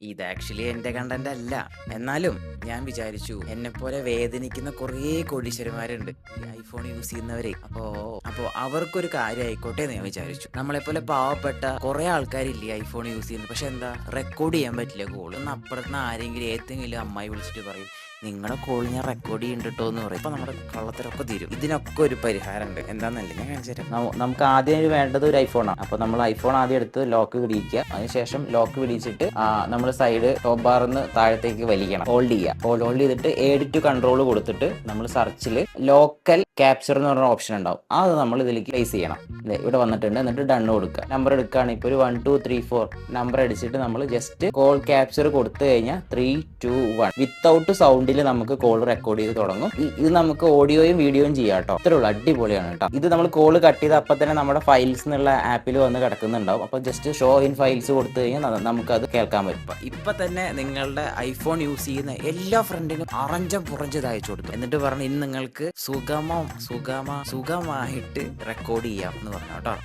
ഇത് ആക്ച്വലി എന്റെ കണ്ടന്റ് അല്ല. എന്നാലും ഞാൻ വിചാരിച്ചു എന്നെപ്പോലെ വേദനിക്കുന്ന കുറേ കോടീശ്വരന്മാരുണ്ട് ഈ ഐഫോൺ യൂസ് ചെയ്യുന്നവരെ. അപ്പോ അവർക്കൊരു കാര്യം ആയിക്കോട്ടെ എന്ന് ഞാൻ വിചാരിച്ചു. നമ്മളെപ്പോലെ പാവപ്പെട്ട കുറെ ആൾക്കാരില്ലേ ഐഫോൺ യൂസ് ചെയ്യുന്നത്, പക്ഷെ എന്താ റെക്കോർഡ് ചെയ്യാൻ പറ്റില്ല കോൾ. ഒന്ന് അപ്പുറത്തുനിന്ന് ആരെങ്കിലും ഏതെങ്കിലും അമ്മായി വിളിച്ചിട്ട് പറയും നിങ്ങളുടെ കോൾ ഞാൻ റെക്കോർഡ് ചെയ്യുന്നുണ്ടോ എന്ന് പറയും. അപ്പൊ നമ്മുടെ കള്ളത്തരൊക്കെ തീരും. ഇതിനൊക്കെ ഒരു പരിഹാരമുണ്ട്. എന്താന്നല്ലേ ഞാൻ കാണിച്ചു തരാം. നമുക്ക് ആദ്യം വേണ്ടത് ഒരു ഐഫോണാണ്. അപ്പൊ നമ്മൾ ഐഫോൺ ആദ്യം എടുത്ത് ലോക്ക് പിടിക്കുക. അതിനുശേഷം ലോക്ക് പിടിച്ചിട്ട് നമ്മൾ സൈഡ് ടോപ്പ് ബാറിന്ന് താഴത്തേക്ക് വലിക്കണം, ഹോൾഡ് ചെയ്യുക. ഹോൾഡ് ചെയ്തിട്ട് ഏഡ് ടു കൺട്രോൾ കൊടുത്തിട്ട് നമ്മൾ സെർച്ചിൽ ലോക്കൽ ക്യാപ്ചർ എന്ന് പറഞ്ഞ ഓപ്ഷൻ ഉണ്ടാവും. അത് നമ്മൾ ഇതിലേക്ക് പ്ലേസ് ചെയ്യണം. ഇവിടെ വന്നിട്ടുണ്ട്. എന്നിട്ട് ഡൺ കൊടുക്കുക. നമ്പർ എടുക്കുകയാണ് ഇപ്പോൾ ഒരു 1 2 3 4 നമ്പർ അടിച്ചിട്ട് നമ്മൾ ജസ്റ്റ് കോൾ ക്യാപ്ചർ കൊടുത്തു കഴിഞ്ഞാൽ 3 2 1 വിത്തൗട്ട് സൗണ്ടിൽ നമുക്ക് കോൾ റെക്കോർഡ് ചെയ്ത് തുടങ്ങും. ഇത് നമുക്ക് ഓഡിയോയും വീഡിയോയും ചെയ്യാം കേട്ടോ. ഇത്രേ ഉള്ളൂ, അടിപൊളിയാണ് കേട്ടോ. ഇത് നമ്മൾ കോൾ കട്ട് ചെയ്ത് അപ്പം തന്നെ നമ്മുടെ ഫയൽസ് എന്നുള്ള ആപ്പിൽ വന്ന് കിടക്കുന്നുണ്ടാവും. അപ്പോൾ ജസ്റ്റ് ഷോ ഇൻ ഫയൽസ് കൊടുത്തു കഴിഞ്ഞാൽ നമുക്കത് കേൾക്കാൻ പറ്റും. ഇപ്പൊ തന്നെ നിങ്ങളുടെ ഐഫോൺ യൂസ് ചെയ്യുന്ന എല്ലാ ഫ്രണ്ടിനും അറഞ്ചം പുറഞ്ചത് അയച്ചു കൊടുത്തു. എന്നിട്ട് പറഞ്ഞു ഇന്ന് നിങ്ങൾക്ക് സുഗമായിട്ട് റെക്കോർഡ് ചെയ്യാം എന്ന് പറഞ്ഞു കേട്ടോ.